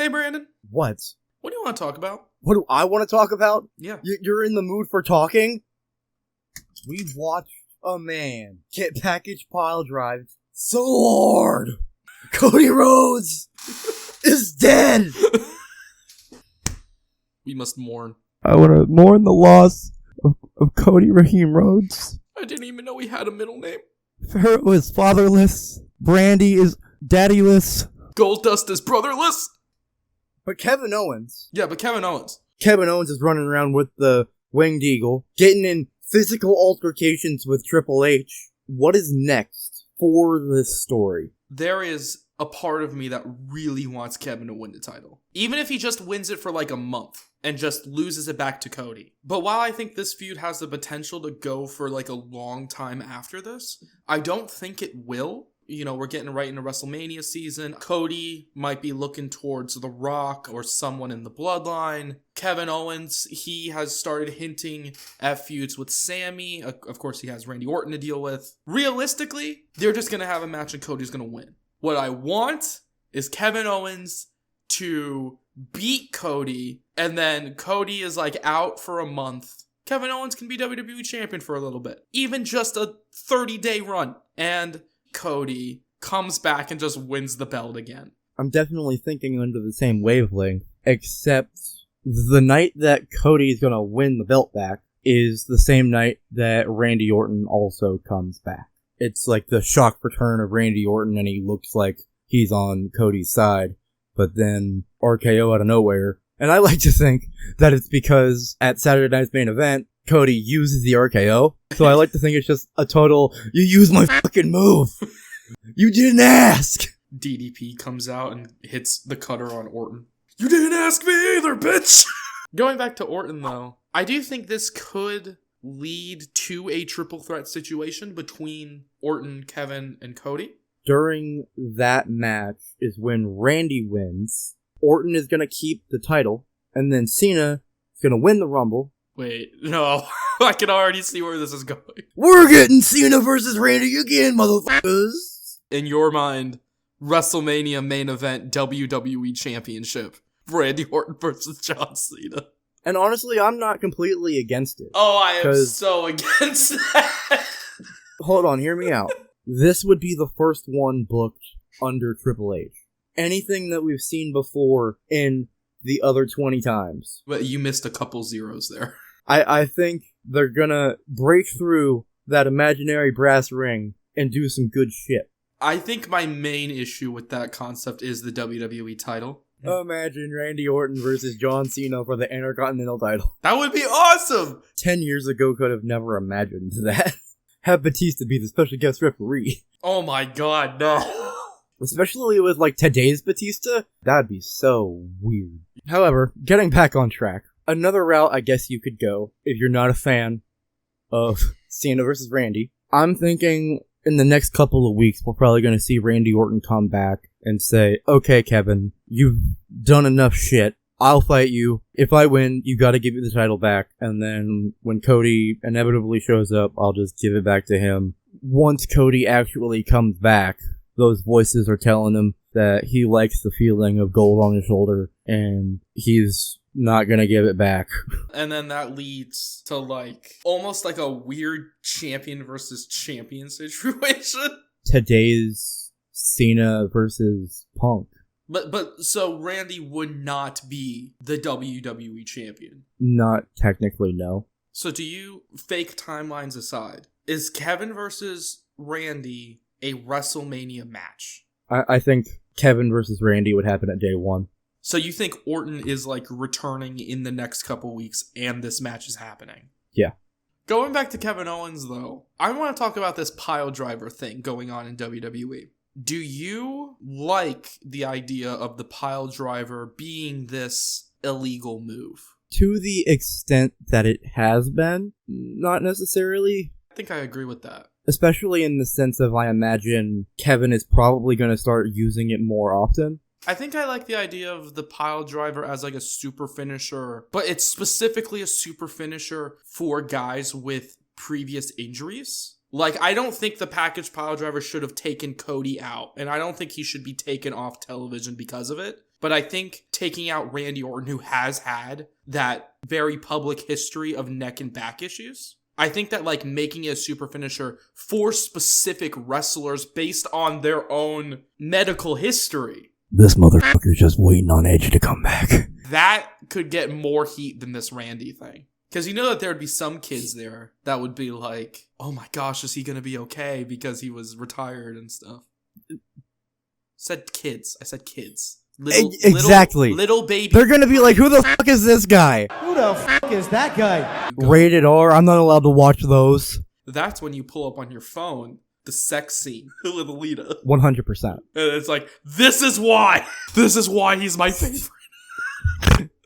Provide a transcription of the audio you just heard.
Hey, Brandon. What? What do you want to talk about? What do I want to talk about? Yeah. You're in the mood for talking? We've watched a man get package pile drive so hard. Cody Rhodes is dead. We must mourn. I want to mourn the loss of Cody Raheem Rhodes. I didn't even know he had a middle name. Pharaoh is fatherless. Brandy is daddyless. Goldust is brotherless. But Kevin Owens. Yeah, but Kevin Owens. Kevin Owens is running around with the Winged Eagle, getting in physical altercations with Triple H. What is next for this story? There is a part of me that really wants Kevin to win the title. Even if he just wins it for like a month and just loses it back to Cody. But while I think this feud has the potential to go for like a long time after this, I don't think it will. You know, we're getting right into WrestleMania season. Cody might be looking towards The Rock or someone in the bloodline. Kevin Owens, he has started hinting at feuds with Sammy. Of course, he has Randy Orton to deal with. Realistically, they're just going to have a match and Cody's going to win. What I want is Kevin Owens to beat Cody, and then Cody is like out for a month. Kevin Owens can be WWE champion for a little bit. Even just a 30-day run. And Cody comes back and just wins the belt again. I'm definitely thinking under the same wavelength, except the night that Cody's gonna win the belt back is the same night that Randy Orton also comes back. It's like the shock return of Randy Orton, and he looks like he's on Cody's side, but then RKO out of nowhere. And I like to think that it's because at Saturday Night's Main Event, Cody uses the RKO. So I like to think it's just a total, you used my fucking move. You didn't ask. DDP comes out and hits the cutter on Orton. You didn't ask me either, bitch. Going back to Orton, though, I do think this could lead to a triple threat situation between Orton, Kevin, and Cody. During that match is when Randy wins. Orton is going to keep the title, and then Cena is going to win the Rumble. Wait, no. I can already see where this is going. We're getting Cena versus Randy again, motherfuckers. In your mind, WrestleMania main event WWE Championship. Randy Orton versus John Cena. And honestly, I'm not completely against it. Oh, I am so against that. Hold on, hear me out. This would be the first one booked under Triple H. Anything that we've seen before in the other 20 times. But you missed a couple zeros there. I think they're gonna break through that imaginary brass ring and do some good shit. I think my main issue with that concept is the WWE title. Imagine Randy Orton versus John Cena for the Intercontinental title. That would be awesome! 10 years ago could have never imagined that. Have Batista be the special guest referee. Oh my god, no. Especially with, like, today's Batista, that'd be so weird. However, getting back on track, another route I guess you could go, if you're not a fan of Cena versus Randy, I'm thinking in the next couple of weeks, we're probably going to see Randy Orton come back and say, okay, Kevin, you've done enough shit. I'll fight you. If I win, you gotta give me the title back. And then when Cody inevitably shows up, I'll just give it back to him. Once Cody actually comes back, those voices are telling him that he likes the feeling of gold on his shoulder, and he's not gonna give it back. And then that leads to, like, almost like a weird champion versus champion situation. Today's Cena versus Punk. But so Randy would not be the WWE champion? Not technically, no. So do you, fake timelines aside, is Kevin versus Randy a WrestleMania match? I think Kevin versus Randy would happen at day one. So you think Orton is, like, returning in the next couple weeks and this match is happening? Yeah. Going back to Kevin Owens, though, I want to talk about this Piledriver thing going on in WWE. Do you like the idea of the Piledriver being this illegal move? To the extent that it has been, not necessarily. I think I agree with that. Especially in the sense of, I imagine Kevin is probably going to start using it more often. I think I like the idea of the Piledriver as like a super finisher, but it's specifically a super finisher for guys with previous injuries. Like, I don't think the package Piledriver should have taken Cody out, and I don't think he should be taken off television because of it. But I think taking out Randy Orton, who has had that very public history of neck and back issues, I think that like making it a super finisher for specific wrestlers based on their own medical history, This motherfucker's just waiting on Edge to come back. that could get more heat than this Randy thing. Because you know that there would be some kids there that would be like, oh my gosh, is he going to be okay because he was retired and stuff. Said kids. I said kids. Exactly. Little baby. They're gonna be like, who the fuck is this guy? Who the fuck is that guy? Rated R, I'm not allowed to watch those. That's when you pull up on your phone the sex scene with Alita. 100%. And it's like, this is why. This is why he's my favorite.